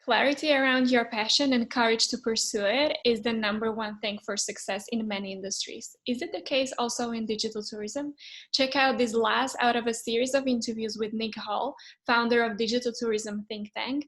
Clarity around your passion and courage to pursue it is the number one thing for success in many industries. Is it the case also in digital tourism? Check out this last out of a series of interviews with Nick Hall, founder of digital tourism think tank,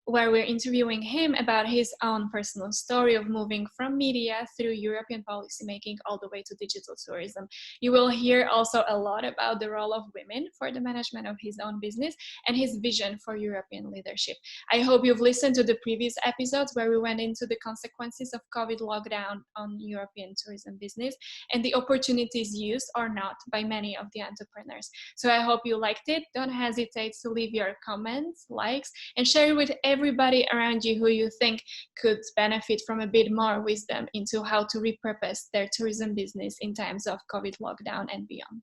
where we're interviewing him about his own personal story of moving from media through European policymaking all the way to digital tourism. You will hear also a lot about the role of women for the management of his own business and his vision for European leadership. I hope you've listened to the previous episodes where we went into the consequences of COVID lockdown on European tourism business and the opportunities used or not by many of the entrepreneurs. So I hope you liked it. Don't hesitate to leave your comments, likes, and share it with everybody around you who you think could benefit from a bit more wisdom into how to repurpose their tourism business in times of COVID lockdown and beyond.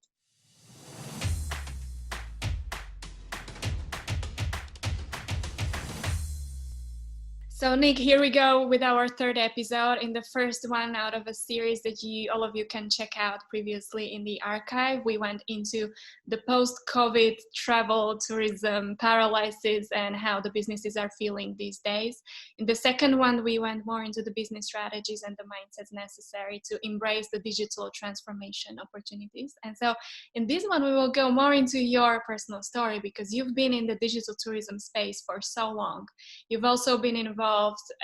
So Nick, here we go with our third episode, in the first one out of a series that all of you can check out previously in the archive. We went into the post-COVID travel, tourism, paralysis, and how the businesses are feeling these days. In the second one, we went more into the business strategies and the mindsets necessary to embrace the digital transformation opportunities. And so in this one, we will go more into your personal story, because you've been in the digital tourism space for so long. You've also been involved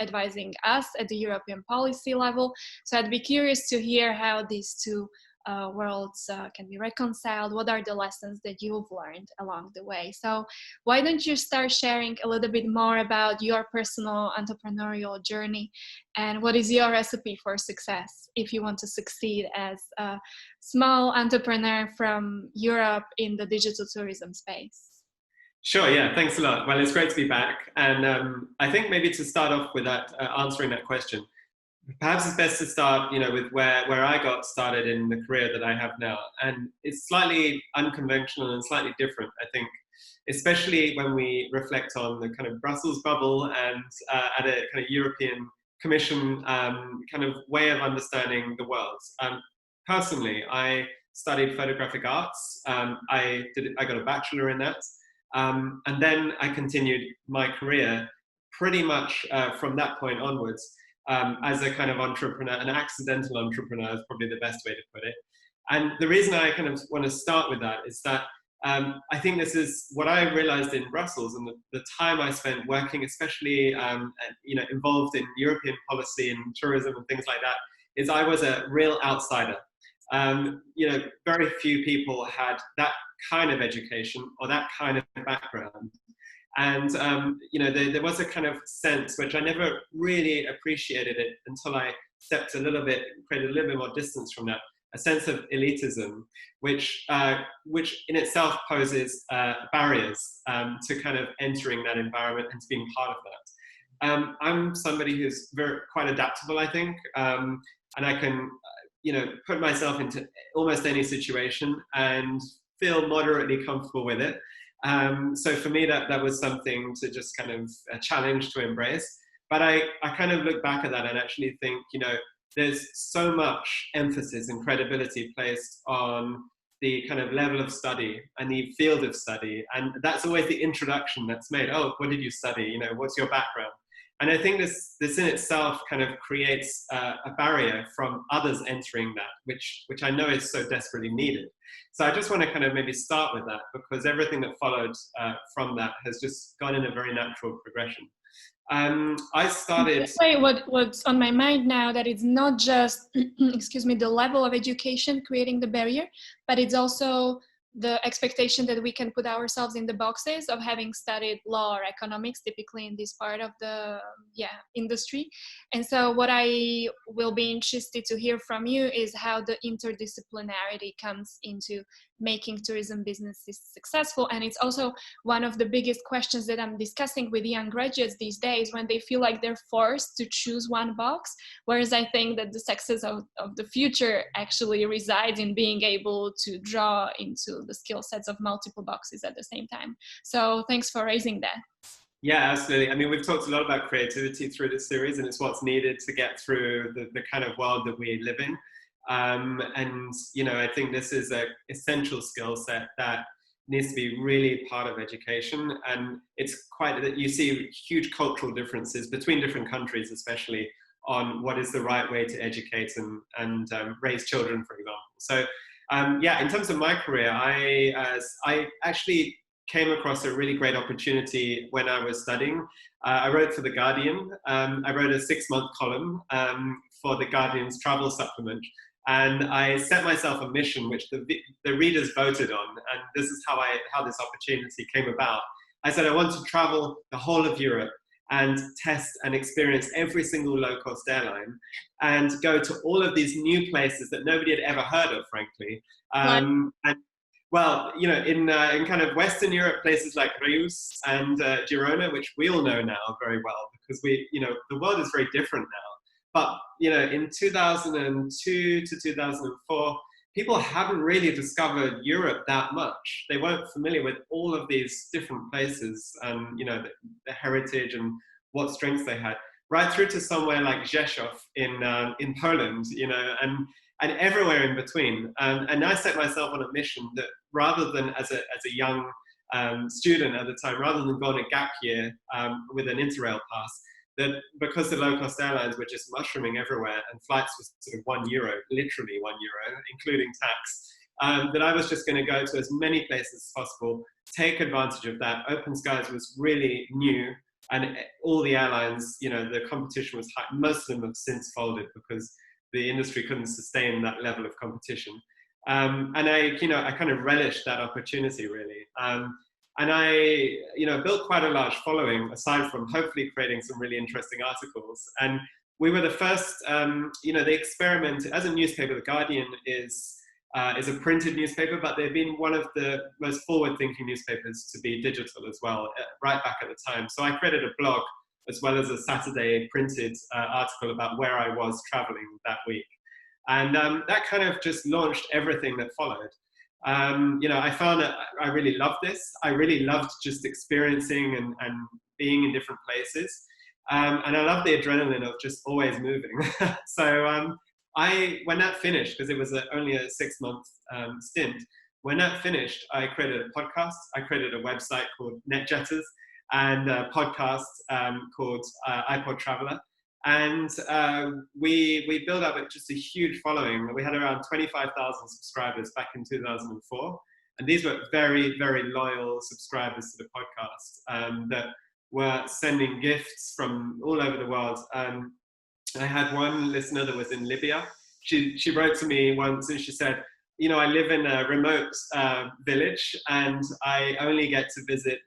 advising us at the European policy level. So I'd be curious to hear how these two worlds can be reconciled. What are the lessons that you've learned along the way? So why don't you start sharing a little bit more about your personal entrepreneurial journey, and what is your recipe for success if you want to succeed as a small entrepreneur from Europe in the digital tourism space? Sure, yeah, thanks a lot. Well, it's great to be back. And I think maybe to start off with that, answering that question, perhaps it's best to start, with where I got started in the career that I have now. And it's slightly unconventional and slightly different, I think, especially when we reflect on the kind of Brussels bubble and at a kind of European Commission kind of way of understanding the world. Personally, I studied photographic arts. I got a bachelor in that. And then I continued my career pretty much from that point onwards as a kind of entrepreneur, an accidental entrepreneur is probably the best way to put it. And the reason I kind of want to start with that is that I think this is what I realized in Brussels, and the time I spent working, especially involved in European policy and tourism and things like that, is I was a real outsider. Very few people had that kind of education or that kind of background. And, there was a kind of sense, which I never really appreciated it until I stepped created a little bit more distance from that, a sense of elitism, which in itself poses barriers to kind of entering that environment and to being part of that. I'm somebody who's quite adaptable, I think, and I can put myself into almost any situation and feel moderately comfortable with it. So for me, that was something to just kind of a challenge to embrace. But I kind of look back at that and actually think, there's so much emphasis and credibility placed on the kind of level of study and the field of study. And that's always the introduction that's made. Oh, what did you study? What's your background? And I think this in itself kind of creates a barrier from others entering that, which I know is so desperately needed. So I just want to kind of maybe start with that, because everything that followed from that has just gone in a very natural progression. I started... What's on my mind now, that it's not just, the level of education creating the barrier, but it's also the expectation that we can put ourselves in the boxes of having studied law or economics, typically in this part of the industry. And so what I will be interested to hear from you is how the interdisciplinarity comes into making tourism businesses successful. And it's also one of the biggest questions that I'm discussing with young graduates these days, when they feel like they're forced to choose one box, whereas I think that the success of the future actually resides in being able to draw into the skill sets of multiple boxes at the same time. So thanks for raising that. Yeah, absolutely. I mean, we've talked a lot about creativity through this series, and it's what's needed to get through the kind of world that we live in. And, I think this is an essential skill set that needs to be really part of education. And it's quite that you see huge cultural differences between different countries, especially on what is the right way to educate and raise children, for example. So yeah, in terms of my career, I actually came across a really great opportunity when I was studying. I wrote for The Guardian. I wrote a 6-month column for The Guardian's travel supplement. And I set myself a mission, which the readers voted on. And this is how this opportunity came about. I said, I want to travel the whole of Europe and test and experience every single low-cost airline and go to all of these new places that nobody had ever heard of, frankly. And well, you know, in kind of Western Europe, places like Reus and Girona, which we all know now very well, because the world is very different now. But, you know, in 2002 to 2004, people hadn't really discovered Europe that much. They weren't familiar with all of these different places and, you know, the heritage and what strengths they had, right through to somewhere like Rzeszów in Poland, you know, and everywhere in between. And I set myself on a mission that rather than as a young student at the time, rather than go on a gap year with an interrail pass, that because the low-cost airlines were just mushrooming everywhere and flights was sort of €1, literally €1, including tax, that I was just going to go to as many places as possible, take advantage of that. Open Skies was really new, and all the airlines, you know, the competition was high. Most of them have since folded because the industry couldn't sustain that level of competition. And I kind of relished that opportunity, really. And I, you know, built quite a large following, aside from hopefully creating some really interesting articles. And we were the first, you know, the experiment as a newspaper. The Guardian is a printed newspaper, but they've been one of the most forward-thinking newspapers to be digital as well, right back at the time. So I created a blog as well as a Saturday printed article about where I was traveling that week. And that kind of just launched everything that followed. You know, I found that I really loved this. I really loved just experiencing and being in different places. And I love the adrenaline of just always moving. So when that finished, because it was only a 6-month stint, when that finished, I created a podcast. I created a website called NetJetters and a podcast called iPod Traveler. And we built up just a huge following. We had around 25,000 subscribers back in 2004. And these were very, very loyal subscribers to the podcast that were sending gifts from all over the world. I had one listener that was in Libya. She wrote to me once and she said, you know, I live in a remote village and I only get to visit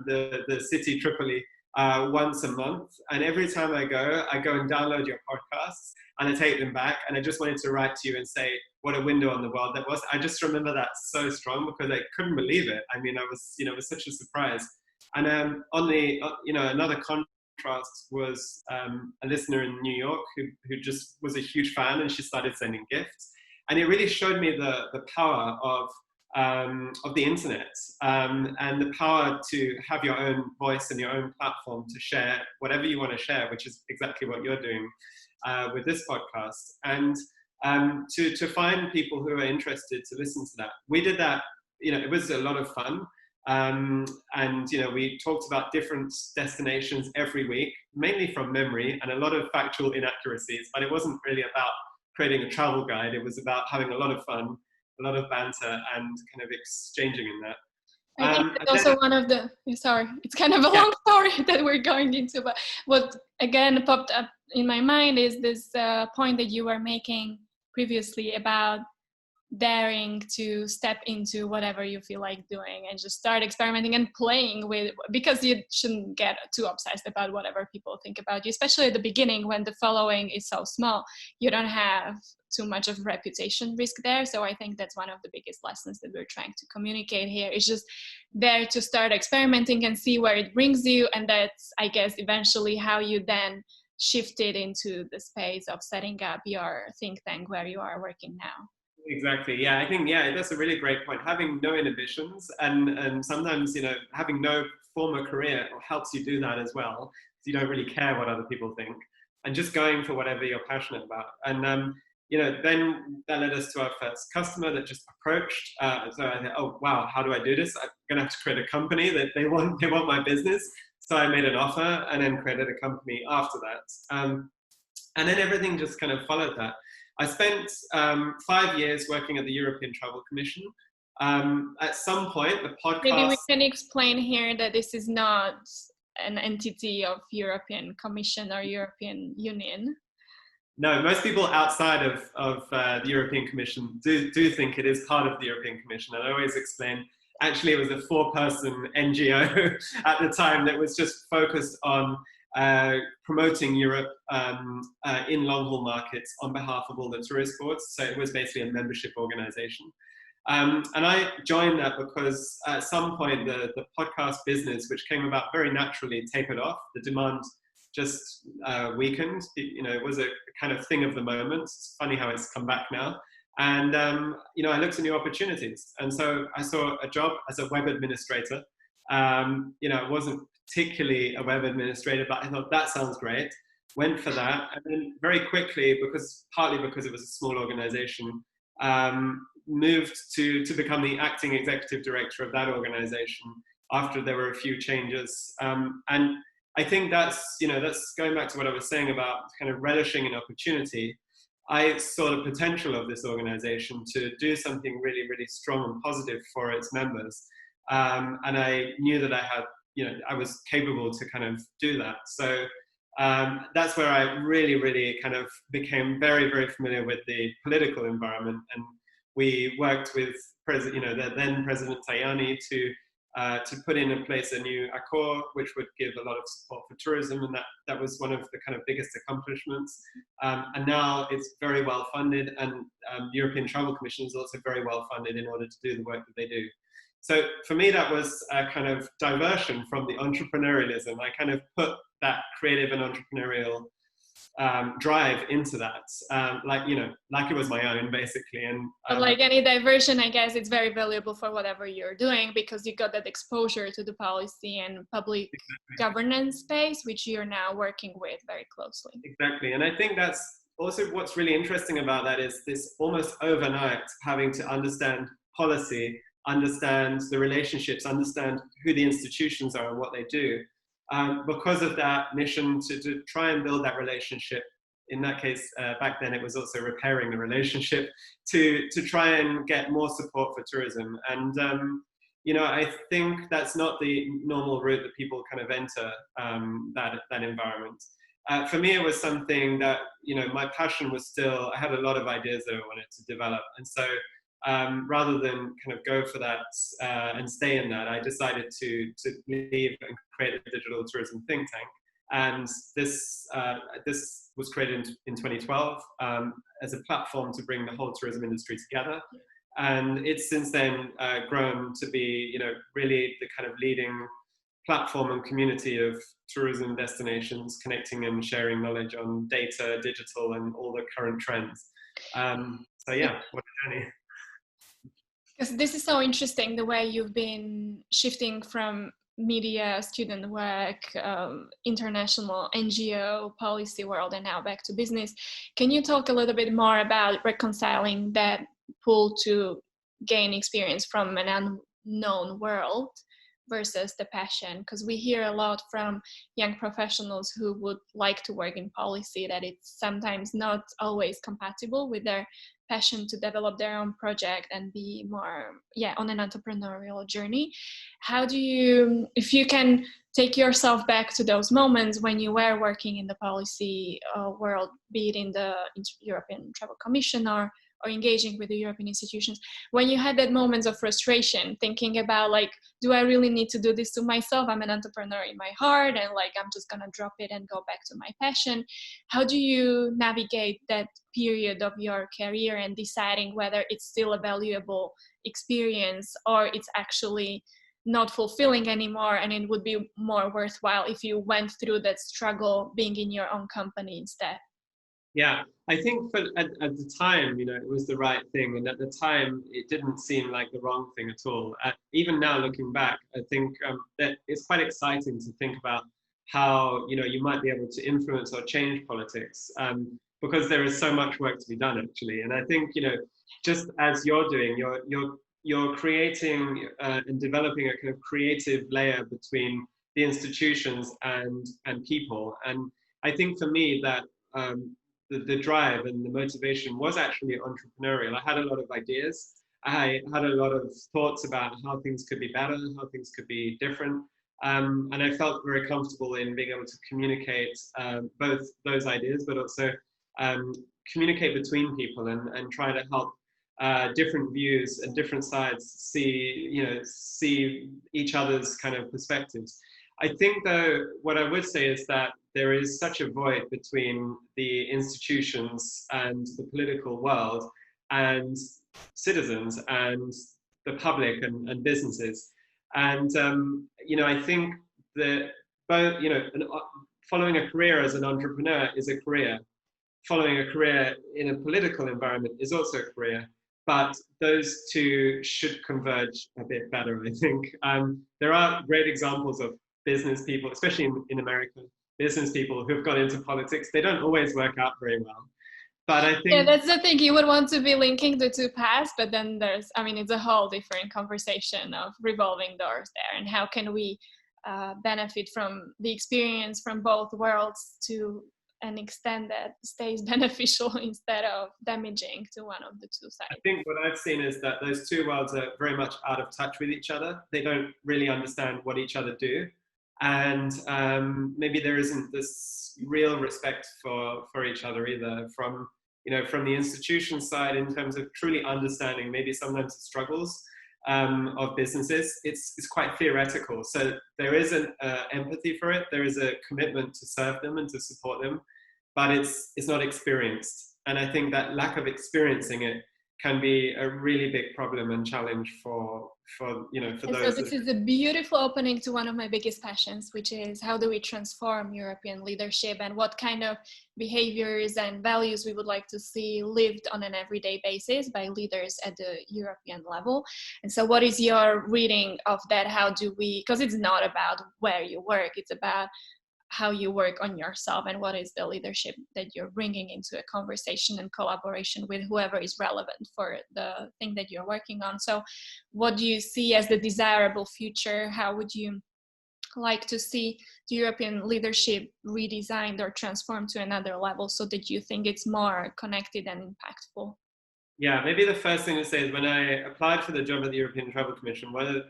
the city Tripoli once a month, and every time I go and download your podcasts and I take them back, and I just wanted to write to you and say what a window on the world that was. I just remember that so strong because I couldn't believe it. I mean, I was, you know, it was such a surprise. And you know, another contrast was a listener in New York who just was a huge fan, and she started sending gifts, and it really showed me the power of the internet and the power to have your own voice and your own platform to share whatever you want to share, which is exactly what you're doing with this podcast, and to find people who are interested to listen to that. We did that, you know, it was a lot of fun. And, you know, we talked about different destinations every week, mainly from memory and a lot of factual inaccuracies, but it wasn't really about creating a travel guide. It was about having a lot of fun, a lot of banter, and kind of exchanging in that. I think it's also one of the, sorry, it's kind of a long story that we're going into, but what again popped up in my mind is this point that you were making previously about daring to step into whatever you feel like doing and just start experimenting and playing with, because you shouldn't get too obsessed about whatever people think about you, especially at the beginning when the following is so small. You don't have too much of reputation risk there. So I think that's one of the biggest lessons that we're trying to communicate here, is just there to start experimenting and see where it brings you. And that's, I guess, eventually how you then shifted into the space of setting up your think tank where you are working now. Exactly. Yeah, I think, yeah, that's a really great point. Having no inhibitions and sometimes, you know, having no former career helps you do that as well. So you don't really care what other people think, and just going for whatever you're passionate about. And then that led us to our first customer that just approached. So I thought, oh wow, how do I do this? I'm gonna have to create a company that they want my business. So I made an offer and then created a company after that. And then everything just kind of followed that. I spent 5 years working at the European Travel Commission. At some point, the podcast... Maybe we can explain here that this is not an entity of European Commission or European Union. No, most people outside of the European Commission do think it is part of the European Commission. And I always explain, actually it was a 4-person NGO at the time that was just focused on promoting Europe in long-haul markets on behalf of all the tourist boards. So it was basically a membership organization. And I joined that because at some point the podcast business, which came about very naturally, tapered off. The demand just weakened. It was a kind of thing of the moment. It's funny how it's come back now. And, I looked at new opportunities. And so I saw a job as a web administrator. It wasn't particularly a web administrator, but I thought that sounds great. Went for that. And then very quickly, partly because it was a small organization, moved to become the acting executive director of that organization after there were a few changes. And I think that's going back to what I was saying about kind of relishing an opportunity. I saw the potential of this organization to do something really, really strong and positive for its members. And I knew that I was capable to kind of do that. So that's where I really, really kind of became very, very familiar with the political environment. And we worked with the then President Tajani to put in place a new accord, which would give a lot of support for tourism, and that was one of the kind of biggest accomplishments. And now it's very well funded, and the European Travel Commission is also very well funded in order to do the work that they do. So for me, that was a kind of diversion from the entrepreneurialism. I kind of put that creative and entrepreneurial drive into that, like it was my own, basically. And but like any diversion, I guess it's very valuable for whatever you're doing, because you got that exposure to the policy and public governance space, which you're now working with very closely. Exactly. And I think that's also what's really interesting about that is this almost overnight having to understand policy, understand the relationships, understand who the institutions are and what they do. Because of that mission to try and build that relationship. In that case, back then it was also repairing the relationship to try and get more support for tourism. And, I think that's not the normal route that people kind of enter that environment. For me, it was something that, my passion was still, I had a lot of ideas that I wanted to develop. And so rather than kind of go for that and stay in that, I decided to leave and create a digital tourism think tank. And this was created in 2012 as a platform to bring the whole tourism industry together. And it's since then grown to be, really the kind of leading platform and community of tourism destinations, connecting and sharing knowledge on data, digital, and all the current trends. So yeah, what a journey. Because this is so interesting, the way you've been shifting from media, student work, international NGO, policy world, and now back to business. Can you talk a little bit more about reconciling that pull to gain experience from an unknown world versus the passion? Because we hear a lot from young professionals who would like to work in policy that it's sometimes not always compatible with their passion to develop their own project and be more on an entrepreneurial journey. How do you, if you can take yourself back to those moments when you were working in the policy world, be it in the European Travel Commission or engaging with the European institutions, when you had that moments of frustration, thinking about like, do I really need to do this to myself? I'm an entrepreneur in my heart, and like, I'm just gonna drop it and go back to my passion. How do you navigate that period of your career and deciding whether it's still a valuable experience or it's actually not fulfilling anymore, and it would be more worthwhile if you went through that struggle being in your own company instead? Yeah, I think at the time, it was the right thing. And at the time, it didn't seem like the wrong thing at all. Even now, looking back, I think that it's quite exciting to think about how, you know, you might be able to influence or change politics, because there is so much work to be done, actually. And I think, you know, just as you're doing, you're creating and developing a kind of creative layer between the institutions and people. And I think for me that the drive and the motivation was actually entrepreneurial. I had a lot of ideas. I had a lot of thoughts about how things could be better, how things could be different. And I felt very comfortable in being able to communicate both those ideas, but also communicate between people and try to help different views and different sides see each other's kind of perspectives. I think, though, what I would say is that there is such a void between the institutions and the political world and citizens and the public and businesses. And, I think that both, following a career as an entrepreneur is a career. Following a career in a political environment is also a career. But those two should converge a bit better, I think. There are great examples of business people, especially in America, business people who've got into politics. They don't always work out very well. But I think... Yeah, that's the thing. You would want to be linking the two paths, but then it's a whole different conversation of revolving doors there. And how can we benefit from the experience from both worlds to an extent that stays beneficial instead of damaging to one of the two sides? I think what I've seen is that those two worlds are very much out of touch with each other. They don't really understand what each other do. And maybe there isn't this real respect for each other either from the institution side, in terms of truly understanding maybe sometimes the struggles of businesses. It's quite theoretical. So there is an empathy for it. There is a commitment to serve them and to support them, but it's not experienced. And I think that lack of experiencing it can be a really big problem and challenge for those. So this is a beautiful opening to one of my biggest passions, which is how do we transform European leadership and what kind of behaviors and values we would like to see lived on an everyday basis by leaders at the European level. And so what is your reading of that? How do we, because it's not about where you work, it's about how you work on yourself and what is the leadership that you're bringing into a conversation and collaboration with whoever is relevant for the thing that you're working on. So what do you see as the desirable future? How would you like to see the European leadership redesigned or transformed to another level so that you think it's more connected and impactful? Yeah, maybe the first thing to say is when I applied for the job at the European Travel Commission, one of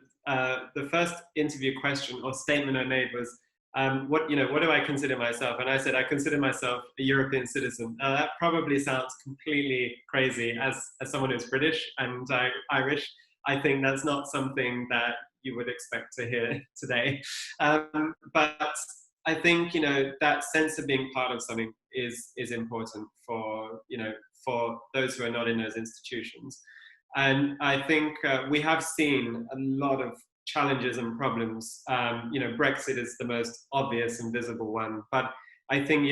the first interview question or statement I made was, what do I consider myself? And I said, I consider myself a European citizen. That probably sounds completely crazy as someone who's British and Irish. I think that's not something that you would expect to hear today. But I think, that sense of being part of something is important for those who are not in those institutions. And I think we have seen a lot of challenges and problems. Brexit is the most obvious and visible one, but I think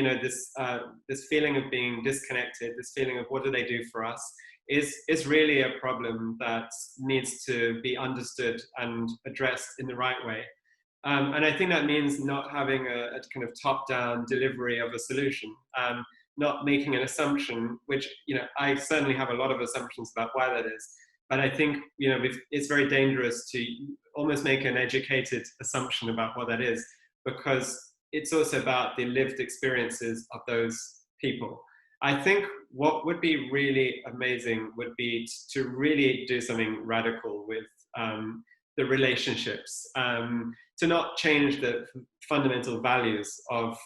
this feeling of being disconnected, this feeling of what do they do for us, is really a problem that needs to be understood and addressed in the right way. And I think that means not having a kind of top-down delivery of a solution, not making an assumption, which I certainly have a lot of assumptions about why that is. But I think, it's very dangerous to almost make an educated assumption about what that is, because it's also about the lived experiences of those people. I think what would be really amazing would be to really do something radical with the relationships, to not change the fundamental values of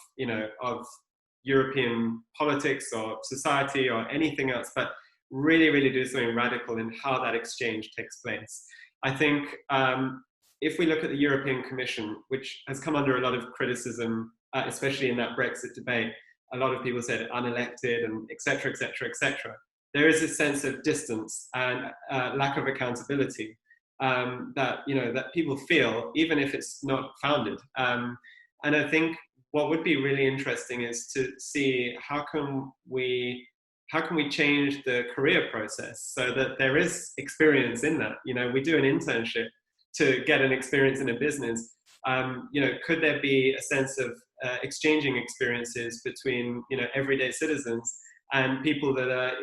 European politics or society or anything else, but really, really do something radical in how that exchange takes place. I think if we look at the European Commission, which has come under a lot of criticism, especially in that Brexit debate, a lot of people said unelected and et cetera, et cetera, et cetera. There is a sense of distance and lack of accountability that people feel, even if it's not founded. And I think what would be really interesting is to see how can we change the career process so that there is experience in that. We do an internship to get an experience in a business. Could there be a sense of exchanging experiences between, everyday citizens and people that are,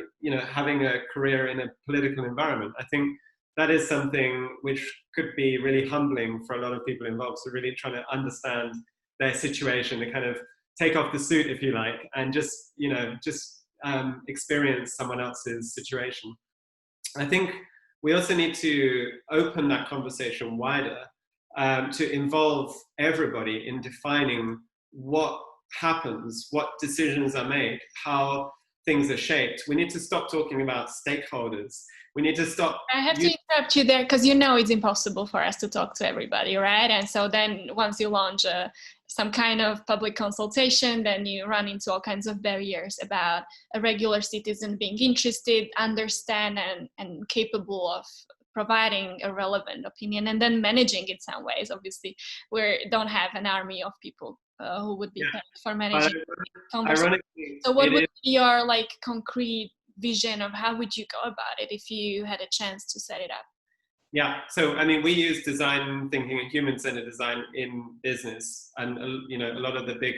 having a career in a political environment. I think that is something which could be really humbling for a lot of people involved. So really trying to understand their situation, to kind of take off the suit, if you like, and just experience someone else's situation. I think we also need to open that conversation wider, to involve everybody in defining what happens, what decisions are made, how things are shaped. We need to stop talking about stakeholders. We need to stop. I have to interrupt you there because it's impossible for us to talk to everybody, right? And so then once you launch some kind of public consultation, then you run into all kinds of barriers about a regular citizen being interested, understand, and capable of providing a relevant opinion, and then managing in some ways. Obviously, we don't have an army of people who would be paid for managing conversations. So what would be your concrete vision of how would you go about it if you had a chance to set it up? Yeah, so I mean, we use design thinking and human-centered design in business, and a lot of the big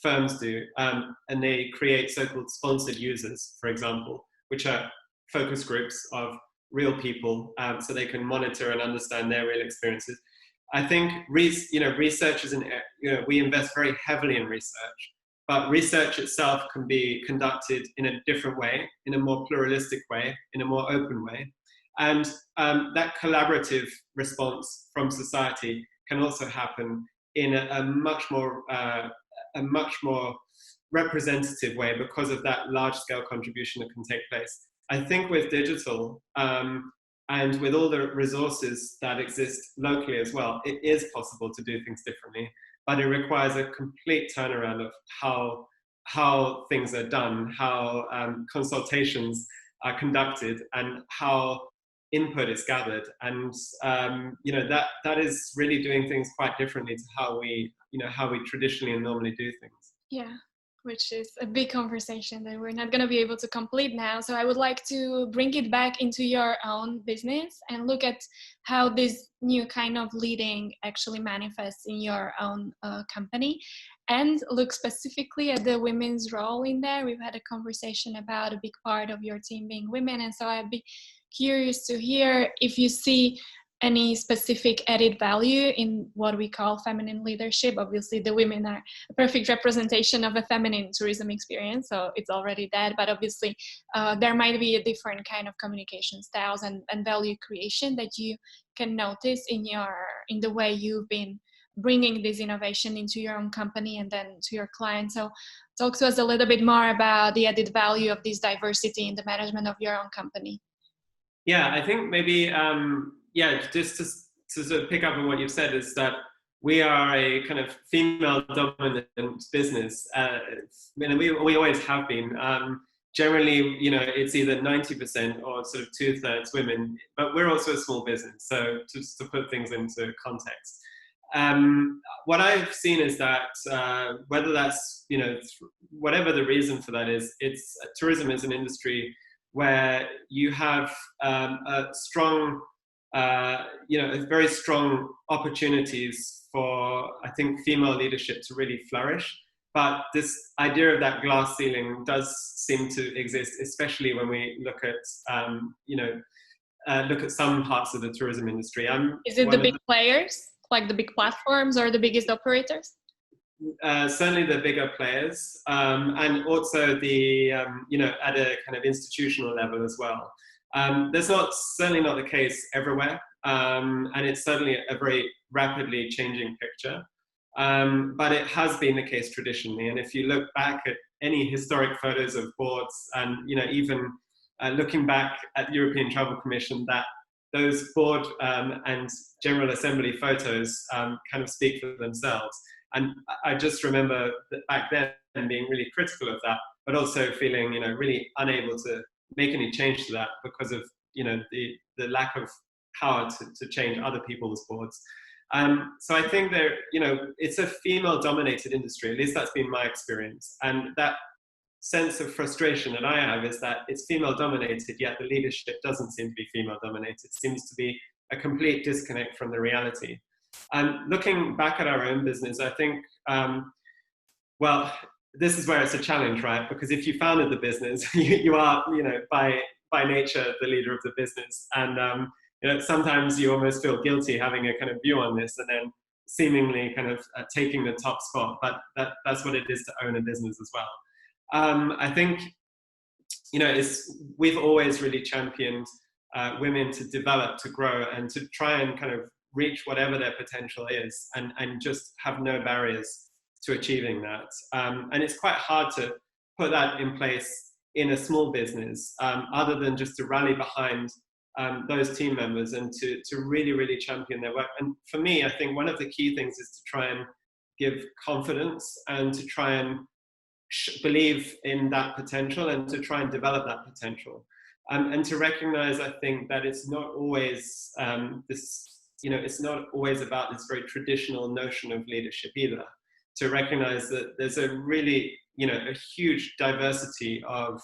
firms do, and they create so-called sponsored users, for example, which are focus groups of real people, so they can monitor and understand their real experiences. I think researchers and we invest very heavily in research, but research itself can be conducted in a different way, in a more pluralistic way, in a more open way. And that collaborative response from society can also happen in a much more representative way because of that large-scale contribution that can take place. I think with digital and with all the resources that exist locally as well, it is possible to do things differently, but it requires a complete turnaround of how things are done, how consultations are conducted, and how input is gathered. And that is really doing things quite differently to how we traditionally and normally do things. Yeah, which is a big conversation that we're not going to be able to complete now. So I would like to bring it back into your own business and look at how this new kind of leading actually manifests in your own company, and look specifically at the women's role in there. We've had a conversation about a big part of your team being women, and so I'd be curious to hear if you see any specific added value in what we call feminine leadership. Obviously, the women are a perfect representation of a feminine tourism experience, so it's already that. But obviously, there might be a different kind of communication styles and value creation that you can notice in the way you've been bringing this innovation into your own company and then to your clients. So talk to us a little bit more about the added value of this diversity in the management of your own company. Yeah, I think maybe, just to sort of pick up on what you've said, is that we are a kind of female-dominant business, and we always have been. Generally, it's either 90% or sort of 2/3 women, but we're also a small business, so just to put things into context. What I've seen is that whether that's, whatever the reason for that is, tourism is an industry where you have a strong, very strong opportunities for, I think, female leadership to really flourish. But this idea of that glass ceiling does seem to exist, especially when we look at, look at some parts of the tourism industry. Is it the big players, like the big platforms, or the biggest operators? Certainly the bigger players, and also the at a kind of institutional level as well. That's certainly not the case everywhere, and it's certainly a very rapidly changing picture. But it has been the case traditionally, and if you look back at any historic photos of boards, and even looking back at the European Travel Commission, that those board and General Assembly photos kind of speak for themselves. And I just remember that back then being really critical of that, but also feeling, really unable to make any change to that because of, the lack of power to change other people's boards. So I think it's a female-dominated industry. At least that's been my experience. And that sense of frustration that I have is that it's female-dominated, yet the leadership doesn't seem to be female-dominated. It seems to be a complete disconnect from the reality. And looking back at our own business, I think Well, this is where it's a challenge, right? Because if you founded the business, you are, by nature, the leader of the business. And, sometimes you almost feel guilty having a kind of view on this and then seemingly kind of taking the top spot. But that's what it is to own a business as well. I think, we've always really championed women to develop, to grow, and to try and kind of reach whatever their potential is, and just have no barriers to achieving that. And it's quite hard to put that in place in a small business, other than just to rally behind those team members and to really, really champion their work. And for me, I think one of the key things is to try and give confidence and to try and believe in that potential and to try and develop that potential. And to recognize, I think, that it's not always it's not always about this very traditional notion of leadership either. To recognize that there's a really, a huge diversity of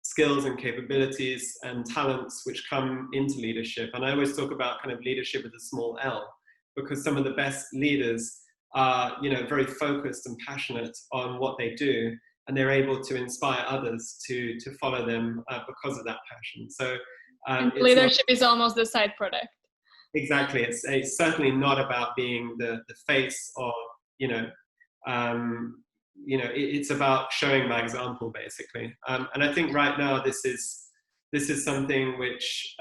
skills and capabilities and talents which come into leadership. And I always talk about kind of leadership with a small L, because some of the best leaders are, very focused and passionate on what they do, and they're able to inspire others to follow them because of that passion. So leadership is almost the side product. Exactly. It's certainly not about being the face, or it's about showing by example, basically. And I think right now this is something which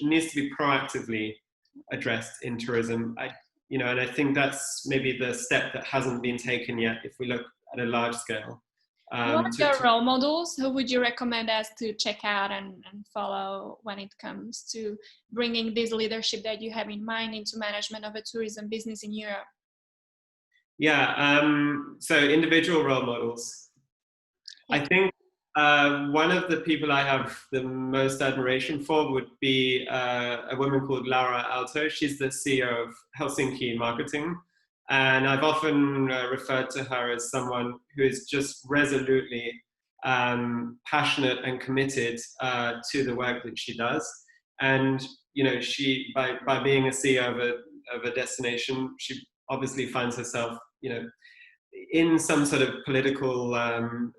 needs to be proactively addressed in tourism. And I think that's maybe the step that hasn't been taken yet if we look at a large scale. What are your role models? Who would you recommend us to check out and follow when it comes to bringing this leadership that you have in mind into management of a tourism business in Europe? Yeah, so individual role models. I think one of the people I have the most admiration for would be a woman called Laura Alto. She's the CEO of Helsinki Marketing. And I've often referred to her as someone who is just resolutely passionate and committed to the work that she does. And, she, by being a CEO of a destination, she obviously finds herself, in some sort of political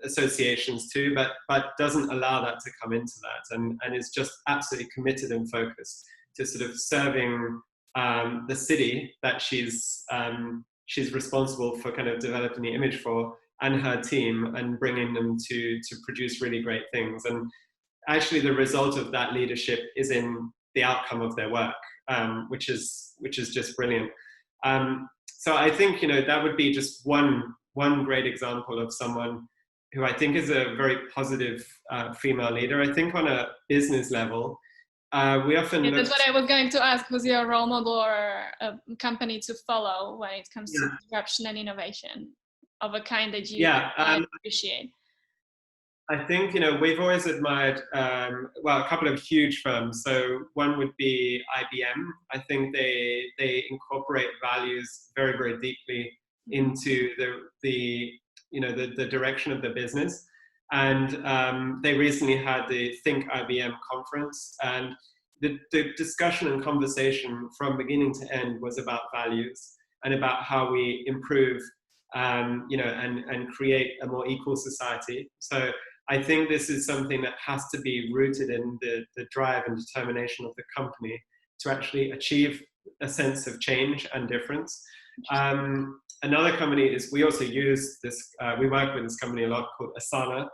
associations too, but doesn't allow that to come into that, and is just absolutely committed and focused to sort of serving the city that she's responsible for kind of developing the image for, and her team, and bringing them to produce really great things. And actually the result of that leadership is in the outcome of their work, which is just brilliant. So I think, that would be just one great example of someone who I think is a very positive female leader. I think on a business level, we often that's what I was going to ask. Who's your role model or a company to follow when it comes to disruption and innovation of a kind that you appreciate? I think, we've always admired, a couple of huge firms. So one would be IBM. I think they incorporate values very, very deeply into the direction of the business. And they recently had the Think IBM conference, and the discussion and conversation from beginning to end was about values and about how we improve, and create a more equal society. So I think this is something that has to be rooted in the drive and determination of the company to actually achieve a sense of change and difference. Another company is, we also use this, we work with this company a lot, called Asana.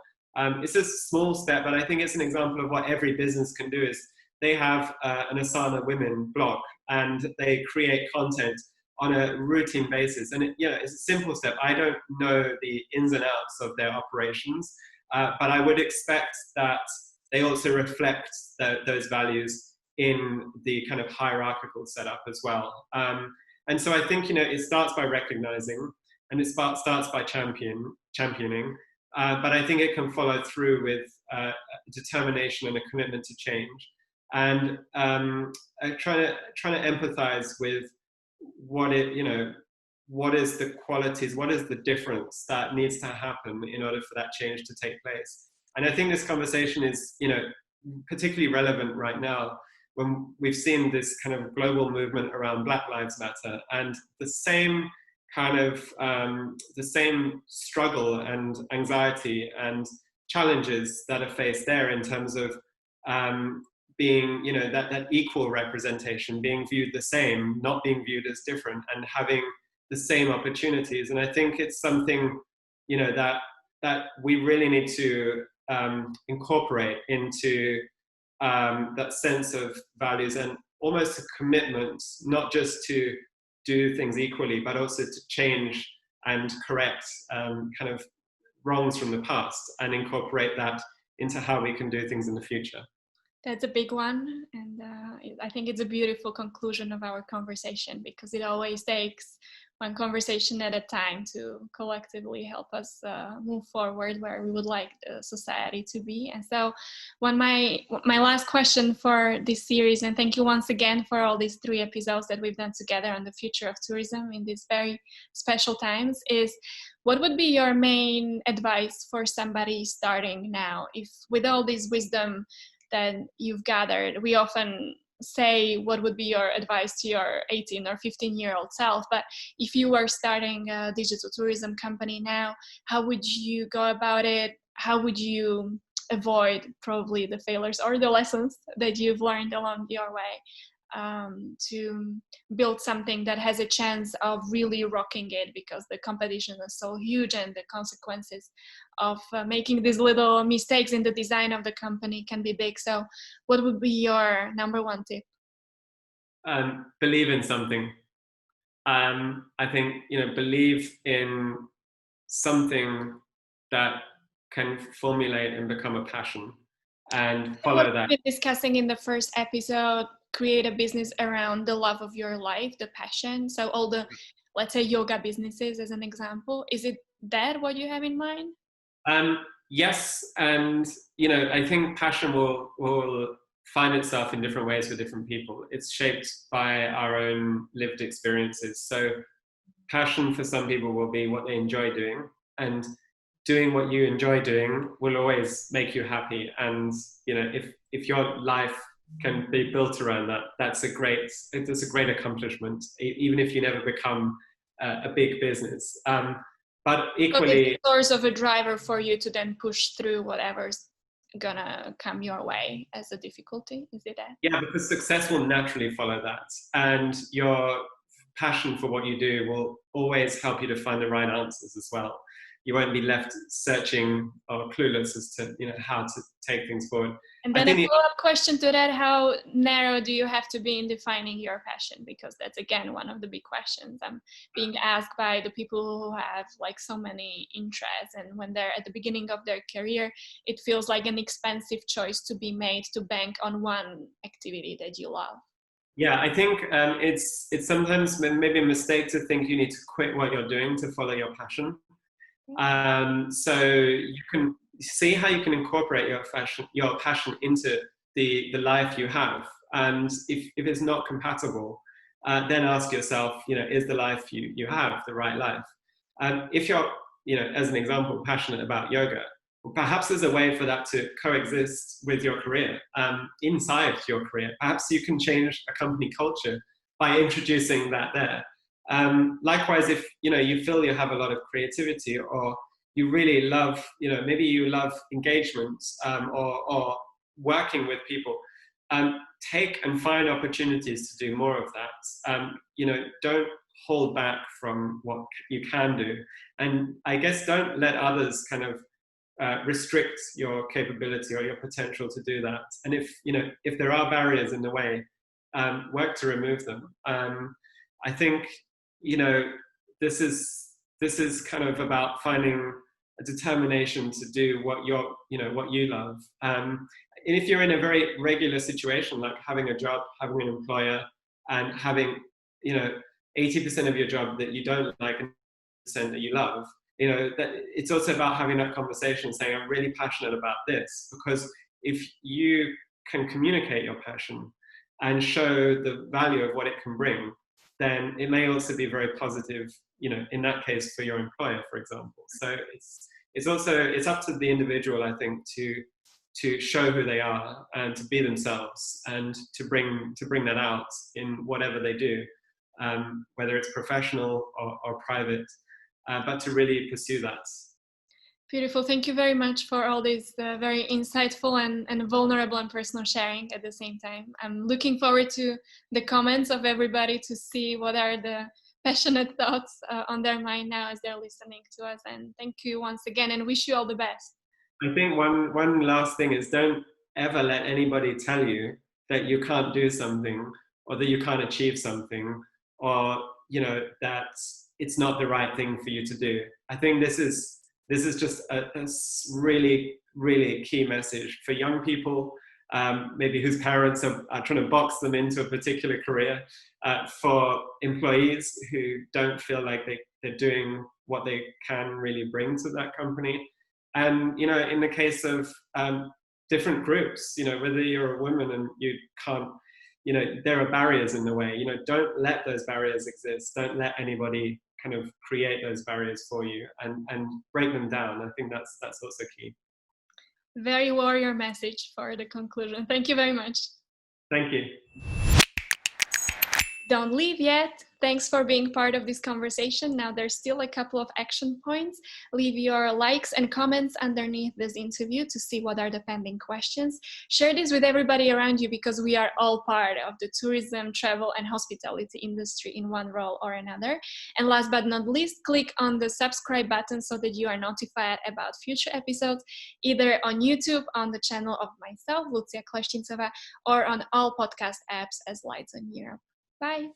It's a small step, but I think it's an example of what every business can do. Is they have an Asana Women blog, and they create content on a routine basis. And it's a simple step. I don't know the ins and outs of their operations, but I would expect that they also reflect those values in the kind of hierarchical setup as well. And so I think, it starts by recognizing, and it starts by championing, but I think it can follow through with determination and a commitment to change, and trying to empathize with what is the qualities, what is the difference that needs to happen in order for that change to take place. And I think this conversation is, particularly relevant right now, when we've seen this kind of global movement around Black Lives Matter, and the same kind of the same struggle and anxiety and challenges that are faced there in terms of being, you know, that equal representation, being viewed the same, not being viewed as different, and having the same opportunities. And I think it's something, you know, that we really need to incorporate into that sense of values and almost a commitment, not just to do things equally, but also to change and correct kind of wrongs from the past and incorporate that into how we can do things in the future. That's a big one, and I think it's a beautiful conclusion of our conversation, because it always takes one conversation at a time to collectively help us move forward where we would like the society to be. And so my last question for this series, and thank you once again for all these 3 episodes that we've done together on the future of tourism in these very special times, is what would be your main advice for somebody starting now? If with all this wisdom that you've gathered, we often say what would be your advice to your 18 or 15-year-old self, but if you were starting a digital tourism company now, how would you go about it? How would you avoid probably the failures or the lessons that you've learned along your way to build something that has a chance of really rocking it, because the competition is so huge and the consequences of making these little mistakes in the design of the company can be big. So what would be your number 1 tip? Believe in something. I think, you know, believe in something that can formulate and become a passion, and follow that. We've been discussing in the first episode, create a business around the love of your life, the passion. So all the, let's say, yoga businesses as an example, is it that what you have in mind? Yes, and you know, I think passion will find itself in different ways for different people. It's shaped by our own lived experiences. So passion for some people will be what they enjoy doing, and doing what you enjoy doing will always make you happy. And you know, if your life can be built around that, that's a great accomplishment, even if you never become a big business. But equally, it's a source of a driver for you to then push through whatever's gonna come your way as a difficulty. Is it that? Yeah, because success will naturally follow that, and your passion for what you do will always help you to find the right answers as well. You won't be left searching or clueless as to, you know, how to take things forward. And then a follow-up question to that: how narrow do you have to be in defining your passion? Because that's again one of the big questions I'm being asked by the people who have like so many interests, and when they're at the beginning of their career, it feels like an expensive choice to be made to bank on one activity that you love. Yeah, I think it's sometimes maybe a mistake to think you need to quit what you're doing to follow your passion. So you can see how you can incorporate your passion into the life you have. And if it's not compatible, then ask yourself, you know, is the life you have the right life? If you're, you know, as an example, passionate about yoga, well, perhaps there's a way for that to coexist with your career, inside your career. Perhaps you can change a company culture by introducing that there. Likewise, if you know you feel you have a lot of creativity, or you really love, you know, maybe you love engagement or working with people, take and find opportunities to do more of that. You know, don't hold back from what you can do, and I guess don't let others kind of restrict your capability or your potential to do that. And if there are barriers in the way, work to remove them. I think, you know, this is kind of about finding a determination to do what you love. And if you're in a very regular situation, like having a job, having an employer, and having, you know, 80% of your job that you don't like and 20% that you love, you know, that it's also about having that conversation, saying, I'm really passionate about this. Because if you can communicate your passion and show the value of what it can bring, then it may also be very positive, you know, in that case for your employer, for example. So it's up to the individual, I think, to show who they are and to be themselves and to bring that out in whatever they do. whether it's professional or private, but to really pursue that. Beautiful. Thank you very much for all this very insightful and vulnerable and personal sharing at the same time. I'm looking forward to the comments of everybody to see what are the passionate thoughts on their mind now as they're listening to us. And thank you once again, and wish you all the best. I think one last thing is, don't ever let anybody tell you that you can't do something, or that you can't achieve something, or that it's not the right thing for you to do. I think this is just a really, really key message for young people, maybe whose parents are trying to box them into a particular career, for employees who don't feel like they're doing what they can really bring to that company. And, in the case of different groups, whether you're a woman and you can't, there are barriers in the way, don't let those barriers exist. Don't let anybody kind of create those barriers for you, and break them down. I think that's also key. Very warrior message for the conclusion. Thank you very much. Thank you. Don't leave yet. Thanks for being part of this conversation. Now there's still a couple of action points. Leave your likes and comments underneath this interview to see what are the pending questions. Share this with everybody around you, because we are all part of the tourism, travel, and hospitality industry in one role or another. And last but not least, click on the subscribe button so that you are notified about future episodes, either on YouTube, on the channel of myself, Lucia Kloshtincova, or on all podcast apps as Lights on Europe. Bye.